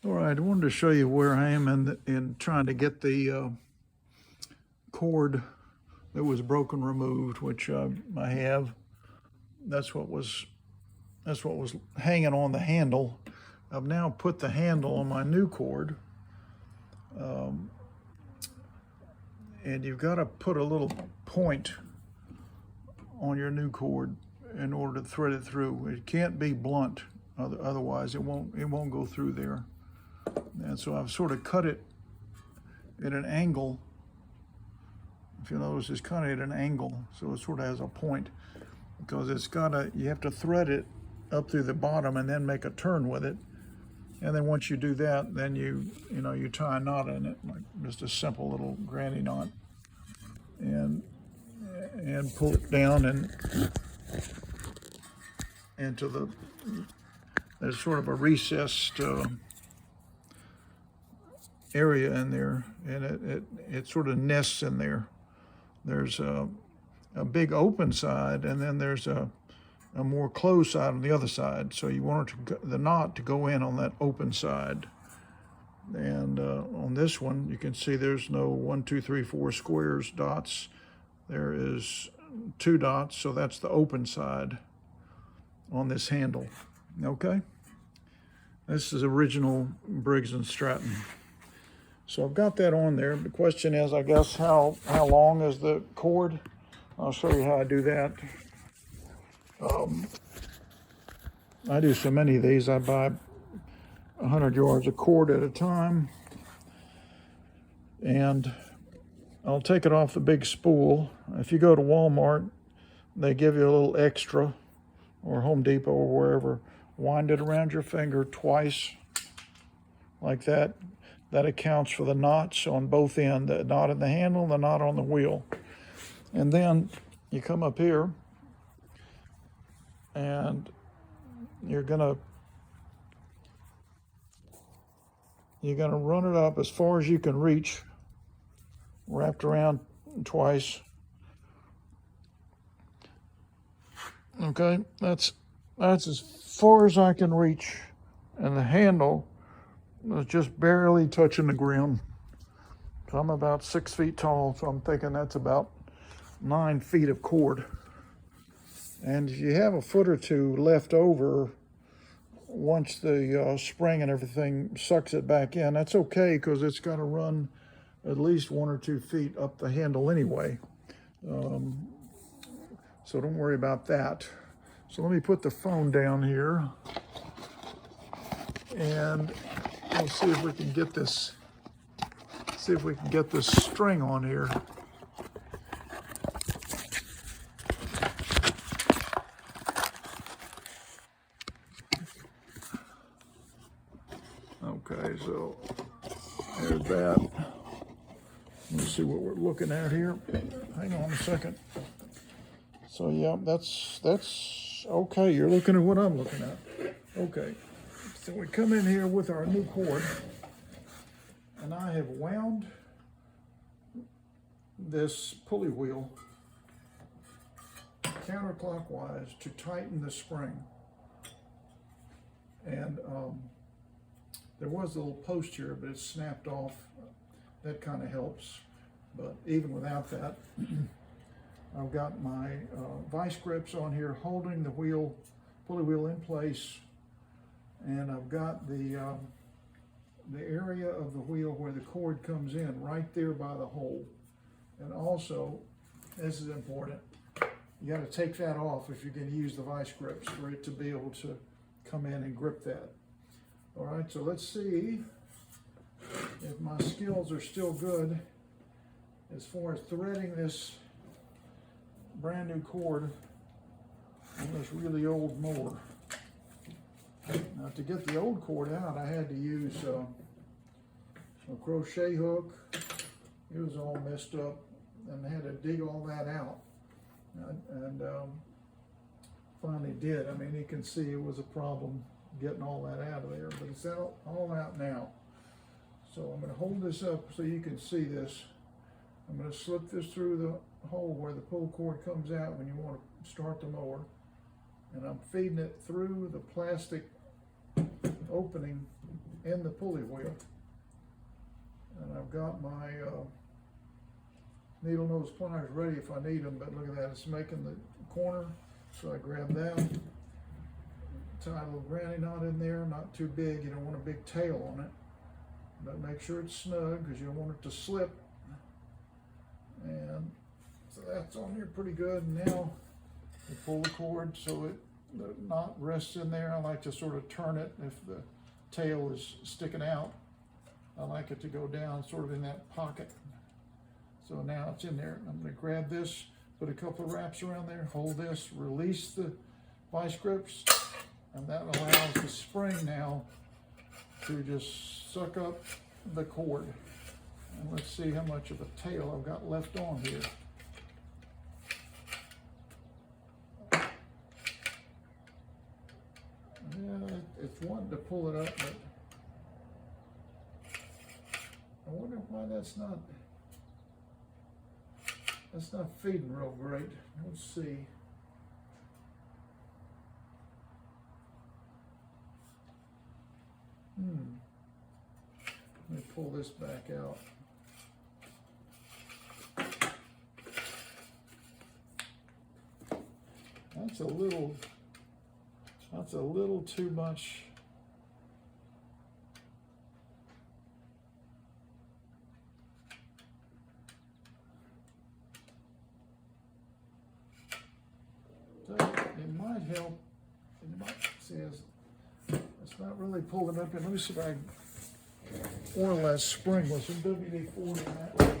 All right, I wanted to show you where I am in trying to get the cord that was broken removed, which I have. That's what was hanging on the handle. I've now put the handle on my new cord, and you've got to put a little point on your new cord in order to thread it through. It can't be blunt, otherwise it won't go through there. And so I've sort of cut it at an angle. If you notice, it's kind of at an angle, so it sort of has a point, because you have to thread it up through the bottom and then make a turn with it. And then once you do that, then you tie a knot in it, like just a simple little granny knot, and pull it down and into there's sort of a recessed area in there, and it sort of nests in there. There's a big open side, and then there's a more closed side on the other side. So you want the knot to go in on that open side. And on this one, you can see there's no 1, 2, 3, 4 squares, dots. There is 2 dots, so that's the open side on this handle. Okay? This is original Briggs and Stratton. So I've got that on there. The question is, I guess, how long is the cord? I'll show you how I do that. I do so many of these. I buy 100 yards of cord at a time, and I'll take it off the big spool. If you go to Walmart, they give you a little extra, or Home Depot or wherever. Wind it around your finger twice, like that. That accounts for the knots on both ends, the knot in the handle and the knot on the wheel. And then you come up here, and you're gonna run it up as far as you can reach, wrapped around twice. Okay, that's as far as I can reach, and the handle is just barely touching the ground. So I'm about 6 feet tall, so I'm thinking that's about 9 feet of cord. And if you have a foot or two left over, once the spring and everything sucks it back in, that's okay, because it's got to run at least 1 or 2 feet up the handle anyway. So don't worry about that. So let me put the phone down here, and we'll see if we can get this. See if we can get this string on here. Okay, so there's that. Let's see what we're looking at here. Hang on a second. So yeah, that's okay. You're looking at what I'm looking at. Okay, so we come in here with our new cord, and I have wound this pulley wheel counterclockwise to tighten the spring. And there was a little post here, but it's snapped off. That kind of helps. But even without that, I've got my vice grips on here holding the pulley wheel in place, and I've got the area of the wheel where the cord comes in right there by the hole. And also, this is important, you got to take that off if you're going to use the vice grips for it to be able to come in and grip that. All right, so let's see if my skills are still good as far as threading this brand new cord on this really old mower. Now, to get the old cord out, I had to use a crochet hook. It was all messed up, and I had to dig all that out. And finally did. I mean, you can see it was a problem getting all that out of there, but it's all out now. So I'm going to hold this up so you can see this. I'm going to slip this through the hole where the pull cord comes out when you want to start the mower, and I'm feeding it through the plastic opening and the pulley wheel. And I've got my needle nose pliers ready if I need them, but look at that, it's making the corner, so I grab that, tie a little granny knot in there, not too big, you don't want a big tail on it, but make sure it's snug because you don't want it to slip. And so that's on here pretty good. And now we pull the cord so the knot rests in there. I like to sort of turn it if the tail is sticking out. I like it to go down sort of in that pocket. So now it's in there. I'm going to grab this, put a couple of wraps around there, hold this, release the vice grips, and that allows the spring now to just suck up the cord. And let's see how much of a tail I've got left on here. Yeah, it's wanting to pull it up, but I wonder why that's not feeding real great. Let's see. Let me pull this back out. That's a little too much. So it might help. It might see it's not really pulling up. And let me see if I can oil that spring with some WD-40 in that way.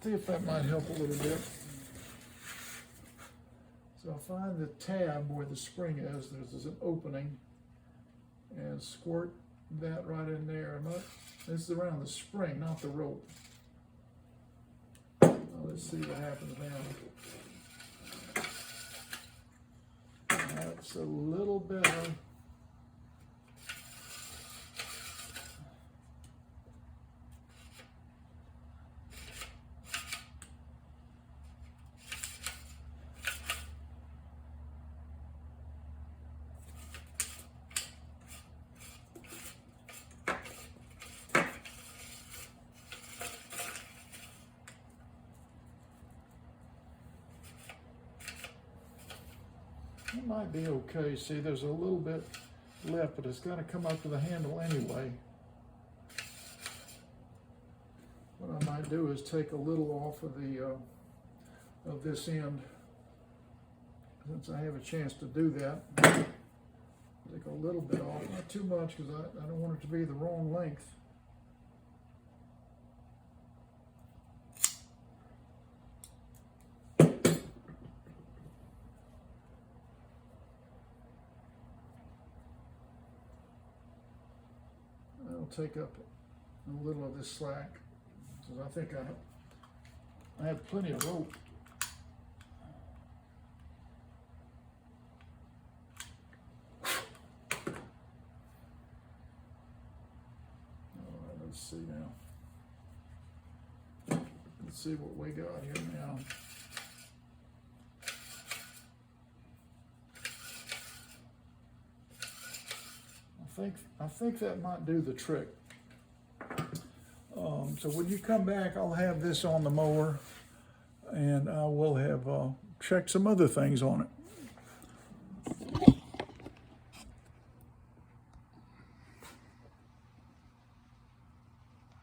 See if that might help a little bit. So I'll find the tab where the spring is. There's an opening, and squirt that right in there. This is around the spring, not the rope. Now let's see what happens now. That's a little better. It might be okay. See, there's a little bit left, but it's got to come up to the handle anyway. What I might do is take a little off of the of this end, since I have a chance to do that. Take a little bit off, not too much, because I don't want it to be the wrong length. Take up a little of this slack, because I think I have plenty of rope. All right, let's see now. Let's see what we got here now. I think that might do the trick. So when you come back, I'll have this on the mower, and I will have checked some other things on it.